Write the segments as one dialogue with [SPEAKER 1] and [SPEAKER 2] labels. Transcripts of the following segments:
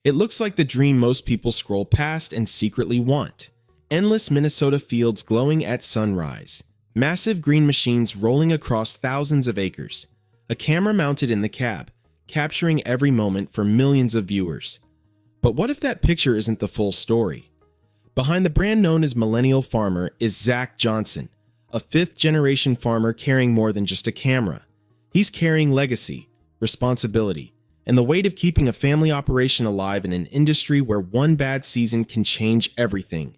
[SPEAKER 1] It looks like the dream most people scroll past and secretly want. Endless Minnesota fields glowing at sunrise. Massive green machines rolling across thousands of acres. A camera mounted in the cab, capturing every moment for millions of viewers. But what if that picture isn't the full story? Behind the brand known as Millennial Farmer is Zach Johnson, a fifth-generation farmer carrying more than just a camera. He's carrying legacy, responsibility, and the weight of keeping a family operation alive in an industry where one bad season can change everything.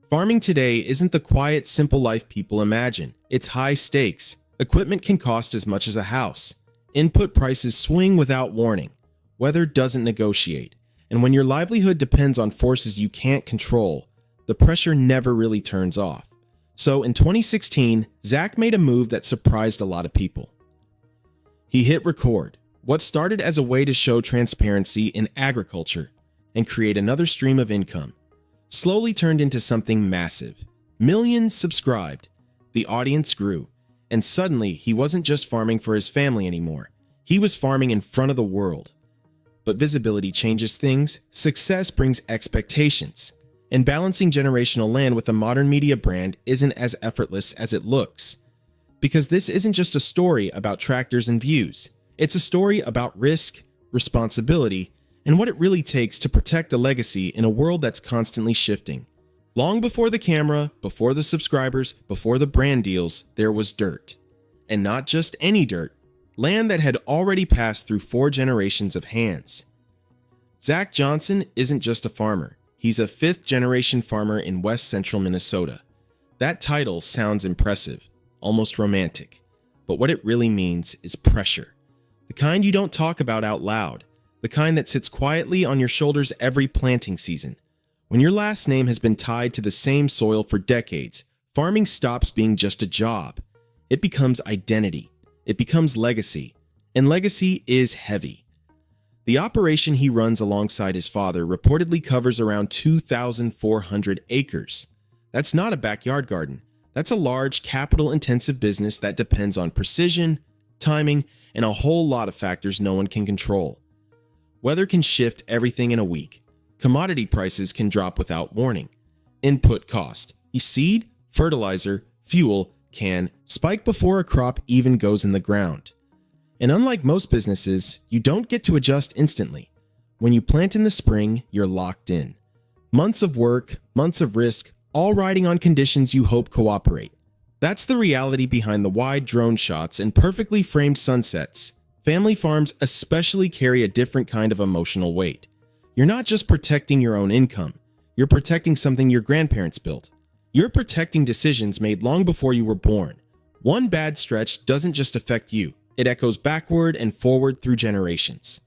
[SPEAKER 1] Farming today isn't the quiet, simple life people imagine. It's high stakes. Equipment can cost as much as a house. Input prices swing without warning. Weather doesn't negotiate. And when your livelihood depends on forces you can't control, the pressure never really turns off. So in 2016, Zach made a move that surprised a lot of people. He hit record, what started as a way to show transparency in agriculture and create another stream of income, slowly turned into something massive. Millions subscribed, the audience grew, and suddenly he wasn't just farming for his family anymore. He was farming in front of the world. But visibility changes things, success brings expectations, and balancing generational land with a modern media brand isn't as effortless as it looks. Because this isn't just a story about tractors and views. It's a story about risk, responsibility, and what it really takes to protect a legacy in a world that's constantly shifting. Long before the camera, before the subscribers, before the brand deals, there was dirt. And not just any dirt, land that had already passed through 4 generations of hands. Zach Johnson isn't just a farmer. He's a 5th-generation farmer in west central Minnesota. That title sounds impressive, almost romantic. But what it really means is pressure. The kind you don't talk about out loud. The kind that sits quietly on your shoulders every planting season. When your last name has been tied to the same soil for decades, farming stops being just a job. It becomes identity. It becomes legacy. And legacy is heavy. The operation he runs alongside his father reportedly covers around 2,400 acres. That's not a backyard garden. That's a large, capital-intensive business that depends on precision, timing, and a whole lot of factors no one can control. Weather can shift everything in a week. Commodity prices can drop without warning. Input cost, seed, fertilizer, fuel, can spike before a crop even goes in the ground. And unlike most businesses, you don't get to adjust instantly. When you plant in the spring, you're locked in. Months of work, months of risk, all riding on conditions you hope cooperate. That's the reality behind the wide drone shots and perfectly framed sunsets. Family farms especially carry a different kind of emotional weight. You're not just protecting your own income, you're protecting something your grandparents built. You're protecting decisions made long before you were born. One bad stretch doesn't just affect you, it echoes backward and forward through generations.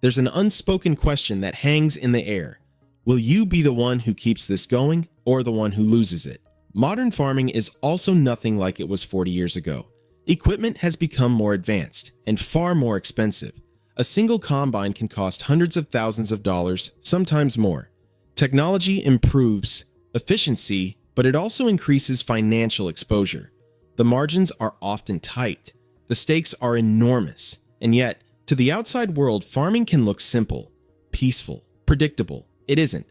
[SPEAKER 1] There's an unspoken question that hangs in the air. Will you be the one who keeps this going, or the one who loses it? Modern farming is also nothing like it was 40 years ago. Equipment has become more advanced and far more expensive. A single combine can cost hundreds of thousands of dollars, sometimes more. Technology improves efficiency, but it also increases financial exposure. The margins are often tight. The stakes are enormous. And yet, to the outside world, farming can look simple, peaceful, predictable. It isn't.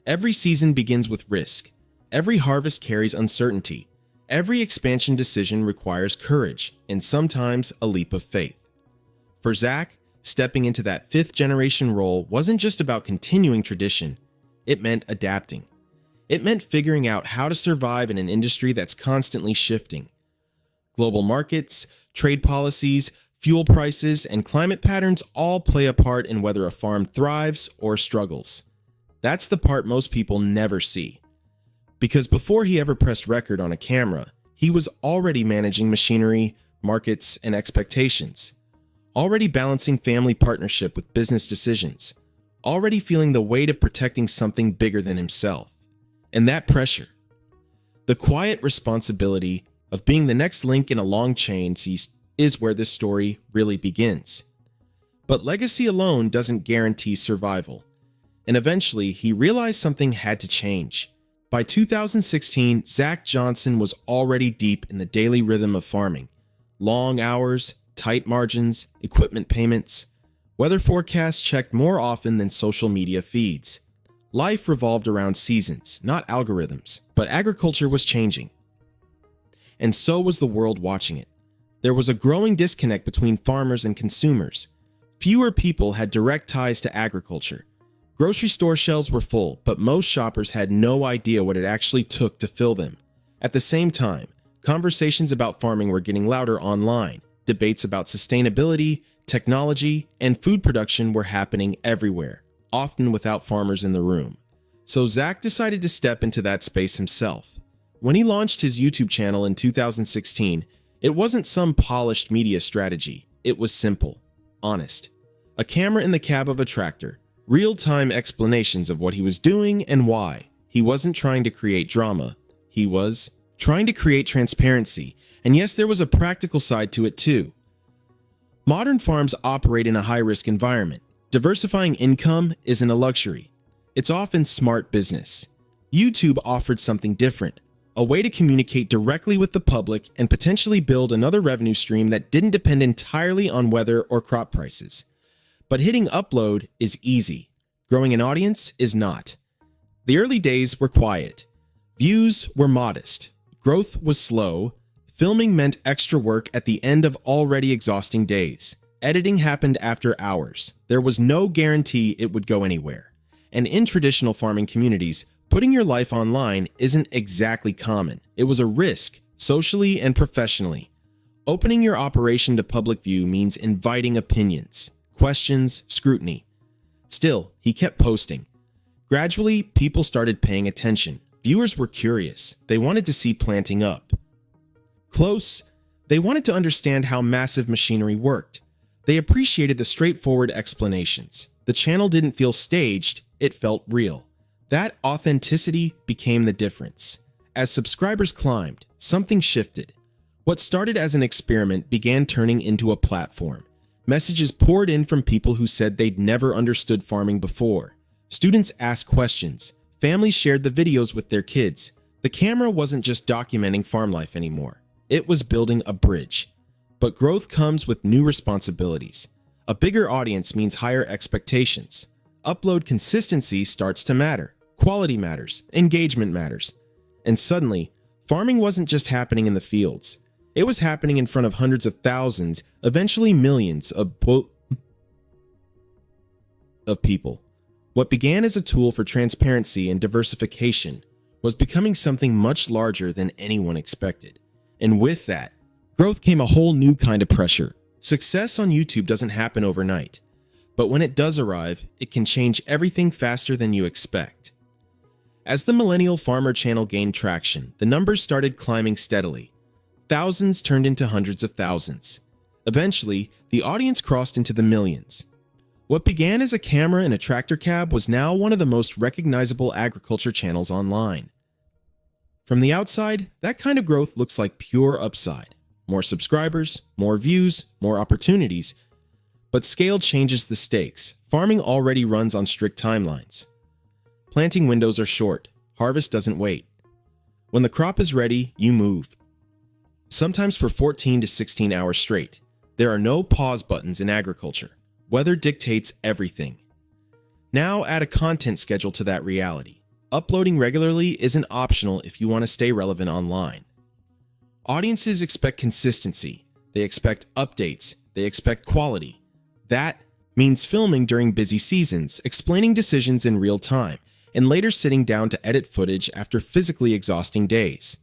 [SPEAKER 1] Every season begins with risk. Every harvest carries uncertainty. Every expansion decision requires courage and sometimes a leap of faith. For Zach, stepping into that 5th-generation role wasn't just about continuing tradition. It meant adapting. It meant figuring out how to survive in an industry that's constantly shifting. Global markets, trade policies, fuel prices, and climate patterns all play a part in whether a farm thrives or struggles. That's the part most people never see. Because before he ever pressed record on a camera, he was already managing machinery, markets, and expectations. Already balancing family partnership with business decisions. Already feeling the weight of protecting something bigger than himself. And that pressure, the quiet responsibility of being the next link in a long chain, is where this story really begins. But legacy alone doesn't guarantee survival. And eventually, he realized something had to change. By 2016, Zach Johnson was already deep in the daily rhythm of farming. Long hours, tight margins, equipment payments. Weather forecasts checked more often than social media feeds. Life revolved around seasons, not algorithms, but agriculture was changing. And so was the world watching it. There was a growing disconnect between farmers and consumers. Fewer people had direct ties to agriculture. Grocery store shelves were full, but most shoppers had no idea what it actually took to fill them. At the same time, conversations about farming were getting louder online. Debates about sustainability, technology, and food production were happening everywhere, often without farmers in the room. So Zach decided to step into that space himself. When he launched his YouTube channel in 2016, it wasn't some polished media strategy. It was simple, honest. A camera in the cab of a tractor, real-time explanations of what he was doing and why. He wasn't trying to create drama. He was trying to create transparency. And yes, there was a practical side to it too. Modern farms operate in a high-risk environment. Diversifying income isn't a luxury. It's often smart business. YouTube offered something different, a way to communicate directly with the public and potentially build another revenue stream that didn't depend entirely on weather or crop prices. But hitting upload is easy. Growing an audience is not. The early days were quiet. Views were modest. Growth was slow. Filming meant extra work at the end of already exhausting days. Editing happened after hours. There was no guarantee it would go anywhere. And in traditional farming communities, putting your life online isn't exactly common. It was a risk, socially and professionally. Opening your operation to public view means inviting opinions, questions, scrutiny. Still, he kept posting. Gradually, people started paying attention. Viewers were curious. They wanted to see planting up. Close, they wanted to understand how massive machinery worked. They appreciated the straightforward explanations. The channel didn't feel staged, it felt real. That authenticity became the difference. As subscribers climbed, something shifted. What started as an experiment began turning into a platform. Messages poured in from people who said they'd never understood farming before. Students asked questions. Families shared the videos with their kids. The camera wasn't just documenting farm life anymore. It was building a bridge. But growth comes with new responsibilities. A bigger audience means higher expectations. Upload consistency starts to matter. Quality matters. Engagement matters. And suddenly, farming wasn't just happening in the fields. It was happening in front of hundreds of thousands, eventually millions of people. What began as a tool for transparency and diversification was becoming something much larger than anyone expected. And with that, growth came a whole new kind of pressure. Success on YouTube doesn't happen overnight, but when it does arrive, it can change everything faster than you expect. As the Millennial Farmer channel gained traction, the numbers started climbing steadily. Thousands turned into hundreds of thousands. Eventually, the audience crossed into the millions. What began as a camera in a tractor cab was now one of the most recognizable agriculture channels online. From the outside, that kind of growth looks like pure upside. More subscribers, more views, more opportunities. But scale changes the stakes. Farming already runs on strict timelines. Planting windows are short. Harvest doesn't wait. When the crop is ready, you move. Sometimes for 14 to 16 hours straight. There are no pause buttons in agriculture. Weather dictates everything. Now add a content schedule to that reality. Uploading regularly isn't optional if you want to stay relevant online. Audiences expect consistency. They expect updates. They expect quality. That means filming during busy seasons, explaining decisions in real time, and later sitting down to edit footage after physically exhausting days.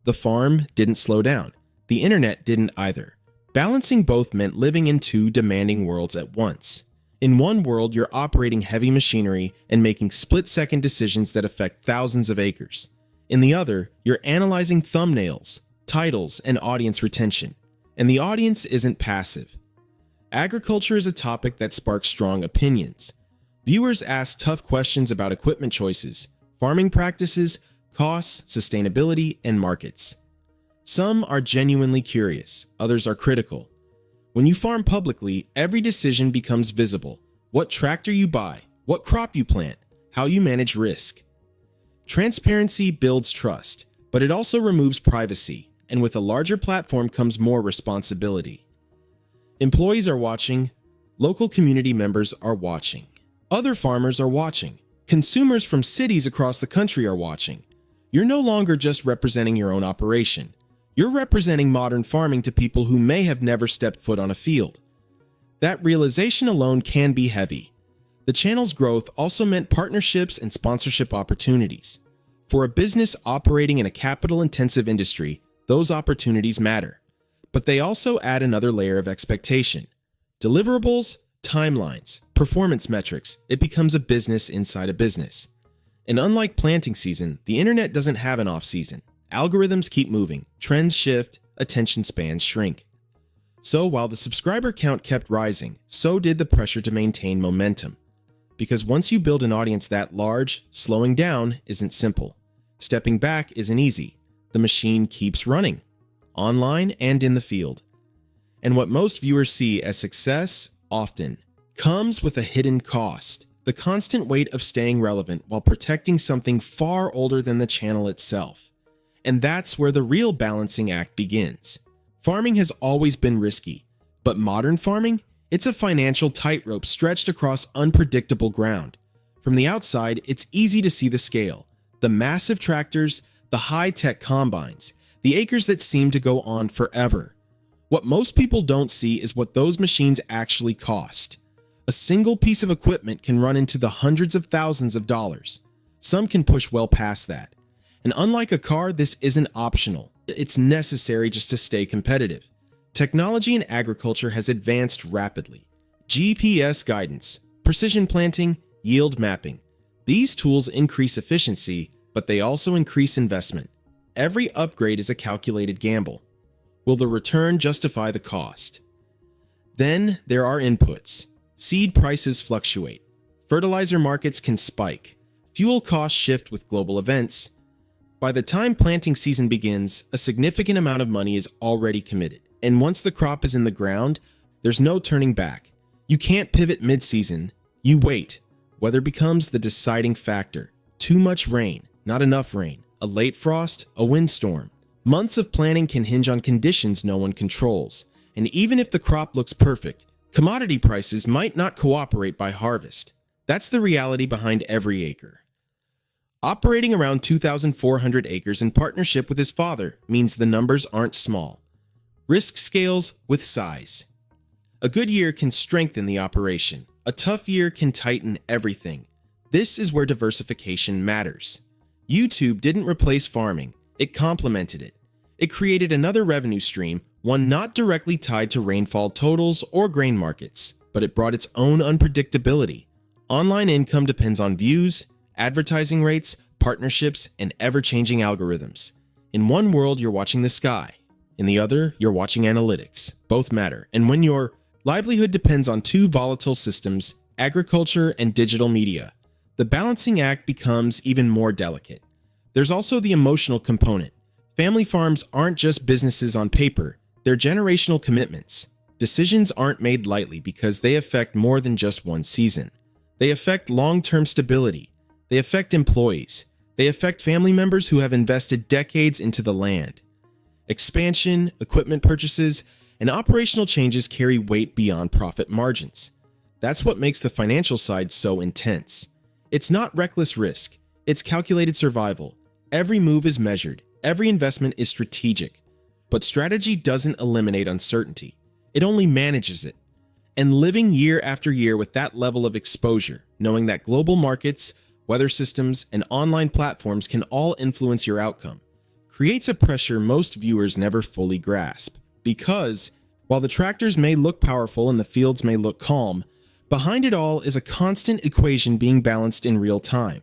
[SPEAKER 1] The farm didn't slow down. The internet didn't either. Balancing both meant living in two demanding worlds at once. In one world, you're operating heavy machinery and making split-second decisions that affect thousands of acres. In the other, you're analyzing thumbnails, titles, and audience retention. And the audience isn't passive. Agriculture is a topic that sparks strong opinions. Viewers ask tough questions about equipment choices, farming practices, costs, sustainability, and markets. Some are genuinely curious, others are critical. When you farm publicly, every decision becomes visible. What tractor you buy, what crop you plant, how you manage risk. Transparency builds trust, but it also removes privacy, and with a larger platform comes more responsibility. Employees are watching, Local community members are watching. Other farmers are watching. Consumers from cities across the country are watching. You're no longer just representing your own operation. You're representing modern farming to people who may have never stepped foot on a field. That realization alone can be heavy. The channel's growth also meant partnerships and sponsorship opportunities. For a business operating in a capital-intensive industry, those opportunities matter. But they also add another layer of expectation. Deliverables, timelines, performance metrics, it becomes a business inside a business. And unlike planting season, the internet doesn't have an off-season. Algorithms keep moving, trends shift, attention spans shrink. So while the subscriber count kept rising, so did the pressure to maintain momentum. Because once you build an audience that large, slowing down isn't simple. Stepping back isn't easy. The machine keeps running, online and in the field. And what most viewers see as success, often, comes with a hidden cost. The constant weight of staying relevant while protecting something far older than the channel itself. And that's where the real balancing act begins. Farming has always been risky, but modern farming, it's a financial tightrope stretched across unpredictable ground. From the outside, it's easy to see the scale. The massive tractors, the high-tech combines, the acres that seem to go on forever. What most people don't see is what those machines actually cost. A single piece of equipment can run into the hundreds of thousands of dollars. Some can push well past that. And unlike a car, this isn't optional. It's necessary just to stay competitive. Technology in agriculture has advanced rapidly. GPS guidance, precision planting, yield mapping. These tools increase efficiency, but they also increase investment. Every upgrade is a calculated gamble. Will the return justify the cost? Then there are inputs. Seed prices fluctuate. Fertilizer markets can spike. Fuel costs shift with global events. By the time planting season begins, a significant amount of money is already committed. And once the crop is in the ground, there's no turning back. You can't pivot mid-season. You wait. Weather becomes the deciding factor. Too much rain, not enough rain, a late frost, a windstorm. Months of planning can hinge on conditions no one controls. And even if the crop looks perfect, commodity prices might not cooperate by harvest. That's the reality behind every acre. Operating around 2,400 acres in partnership with his father means the numbers aren't small. Risk scales with size. A good year can strengthen the operation. A tough year can tighten everything. This is where diversification matters. YouTube didn't replace farming. It complemented it. It created another revenue stream, one not directly tied to rainfall totals or grain markets, but it brought its own unpredictability. Online income depends on views, advertising rates, partnerships, and ever-changing algorithms. In one world, you're watching the sky. In the other, you're watching analytics. Both matter. And when your livelihood depends on two volatile systems, agriculture and digital media, the balancing act becomes even more delicate. There's also the emotional component. Family farms aren't just businesses on paper. They're generational commitments. Decisions aren't made lightly because they affect more than just one season. They affect long-term stability. They affect employees. They affect family members who have invested decades into the land. Expansion, equipment purchases, and operational changes carry weight beyond profit margins. That's what makes the financial side so intense. It's not reckless risk. It's calculated survival. Every move is measured. Every investment is strategic. But strategy doesn't eliminate uncertainty. It only manages it. And living year after year with that level of exposure, knowing that global markets, weather systems, and online platforms can all influence your outcome, creates a pressure most viewers never fully grasp. Because, while the tractors may look powerful and the fields may look calm, behind it all is a constant equation being balanced in real time.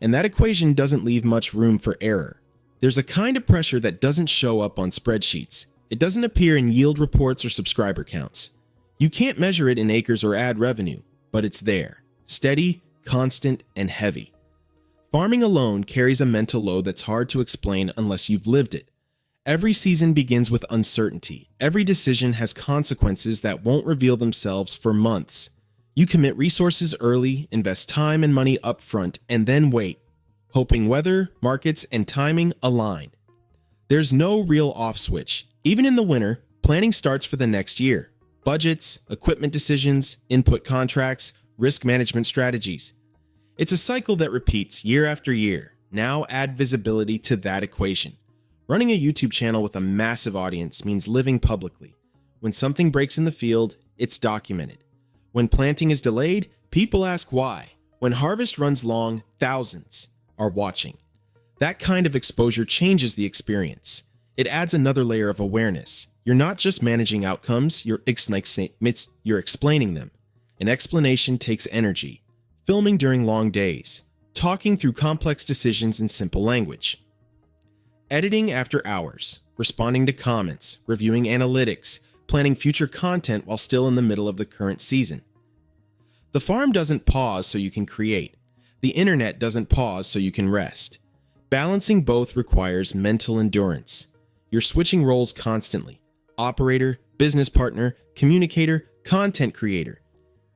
[SPEAKER 1] And that equation doesn't leave much room for error. There's a kind of pressure that doesn't show up on spreadsheets. It doesn't appear in yield reports or subscriber counts. You can't measure it in acres or ad revenue, but it's there. Steady, constant, and heavy. Farming alone carries a mental load that's hard to explain unless you've lived it. Every season begins with uncertainty. Every decision has consequences that won't reveal themselves for months. You commit resources early, invest time and money up front, and then wait, hoping weather, markets, and timing align. There's no real off switch. Even in the winter, planning starts for the next year. budgets, equipment decisions, input contracts, risk management strategies. It's a cycle that repeats year after year. Now add visibility to that equation. Running a YouTube channel with a massive audience means living publicly. When something breaks in the field, it's documented. When planting is delayed, people ask why. When harvest runs long, thousands are watching. That kind of exposure changes the experience. It adds another layer of awareness. You're not just managing outcomes, you're explaining them. An explanation takes energy. Filming during long days. Talking through complex decisions in simple language. Editing after hours. Responding to comments. Reviewing analytics. Planning future content while still in the middle of the current season. The farm doesn't pause so you can create. The internet doesn't pause so you can rest. Balancing both requires mental endurance. You're switching roles constantly. Operator, business partner, communicator, content creator.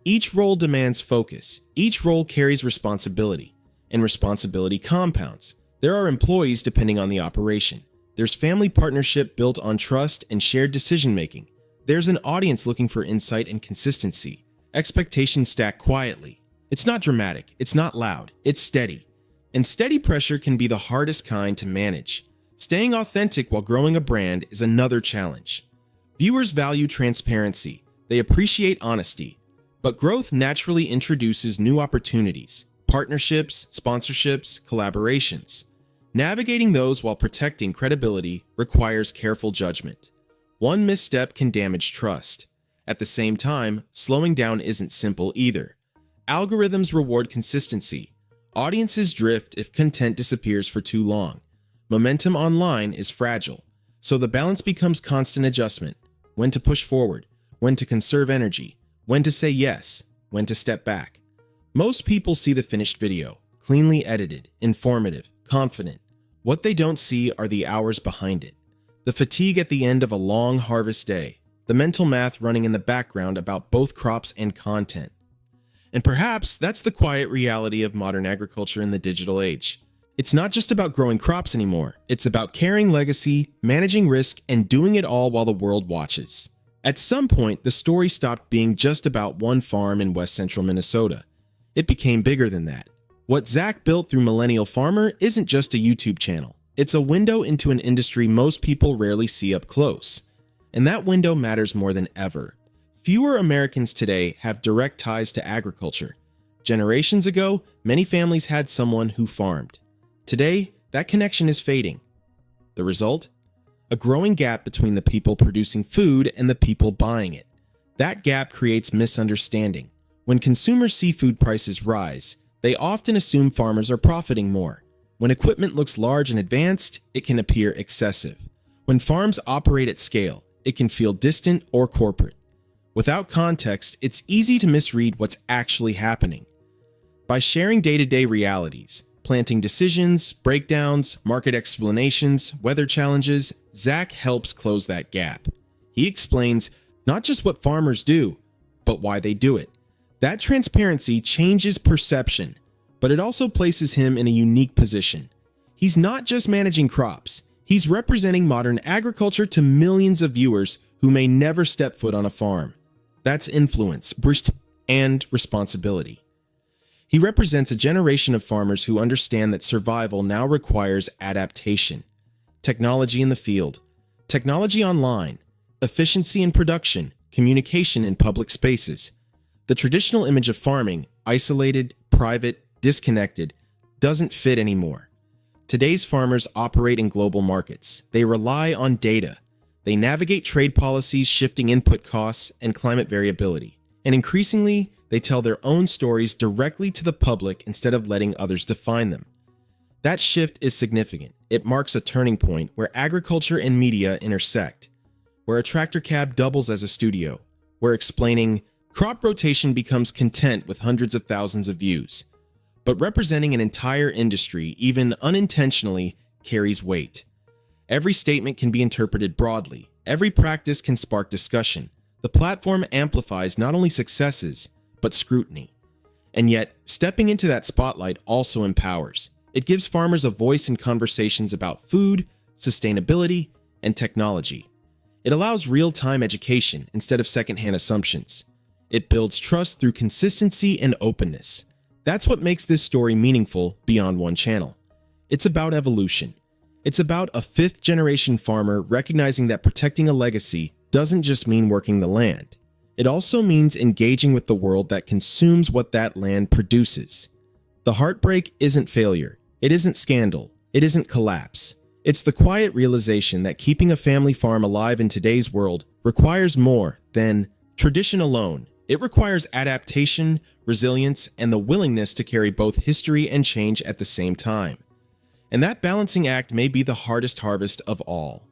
[SPEAKER 1] Each role demands focus. Each role carries responsibility. And responsibility compounds. There are employees depending on the operation. There's family partnership built on trust and shared decision-making. There's an audience looking for insight and consistency. Expectations stack quietly. It's not dramatic, it's not loud, it's steady. And steady pressure can be the hardest kind to manage. Staying authentic while growing a brand is another challenge. Viewers value transparency. They appreciate honesty. But growth naturally introduces new opportunities, partnerships, sponsorships, collaborations. Navigating those while protecting credibility requires careful judgment. One misstep can damage trust. At the same time, slowing down isn't simple either. Algorithms reward consistency. Audiences drift if content disappears for too long. Momentum online is fragile, so the balance becomes constant adjustment. When to push forward, when to conserve energy, when to say yes, when to step back. Most people see the finished video, cleanly edited, informative, confident. What they don't see are the hours behind it. The fatigue at the end of a long harvest day. The mental math running in the background about both crops and content. And perhaps that's the quiet reality of modern agriculture in the digital age. It's not just about growing crops anymore. It's about carrying legacy, managing risk, and doing it all while the world watches. At some point, the story stopped being just about one farm in west central Minnesota. It became bigger than that. What Zach built through Millennial Farmer isn't just a YouTube channel. It's a window into an industry most people rarely see up close. And that window matters more than ever. Fewer Americans today have direct ties to agriculture. Generations ago, many families had someone who farmed. Today, that connection is fading. The result? A growing gap between the people producing food and the people buying it. That gap creates misunderstanding. When consumers see food prices rise, they often assume farmers are profiting more. When equipment looks large and advanced, it can appear excessive. When farms operate at scale, it can feel distant or corporate. Without context, it's easy to misread what's actually happening. By sharing day-to-day realities, planting decisions, breakdowns, market explanations, weather challenges, Zach helps close that gap. He explains not just what farmers do, but why they do it. That transparency changes perception, but it also places him in a unique position. He's not just managing crops, he's representing modern agriculture to millions of viewers who may never step foot on a farm. That's influence and responsibility. He represents a generation of farmers who understand that survival now requires adaptation. Technology in the field, technology online, efficiency in production, communication in public spaces. The traditional image of farming, isolated, private, disconnected, doesn't fit anymore. Today's farmers operate in global markets. They rely on data. They navigate trade policies, shifting input costs, and climate variability. And increasingly, they tell their own stories directly to the public instead of letting others define them. That shift is significant. It marks a turning point where agriculture and media intersect, where a tractor cab doubles as a studio, where explaining crop rotation becomes content with hundreds of thousands of views. But representing an entire industry, even unintentionally, carries weight. Every statement can be interpreted broadly. Every practice can spark discussion. The platform amplifies not only successes, but scrutiny. And yet, stepping into that spotlight also empowers. It gives farmers a voice in conversations about food, sustainability, and technology. It allows real-time education instead of secondhand assumptions. It builds trust through consistency and openness. That's what makes this story meaningful beyond one channel. It's about evolution. It's about a fifth-generation farmer recognizing that protecting a legacy doesn't just mean working the land. It also means engaging with the world that consumes what that land produces. The heartbreak isn't failure. It isn't scandal. It isn't collapse. It's the quiet realization that keeping a family farm alive in today's world requires more than tradition alone. It requires adaptation, resilience, and the willingness to carry both history and change at the same time. And that balancing act may be the hardest harvest of all.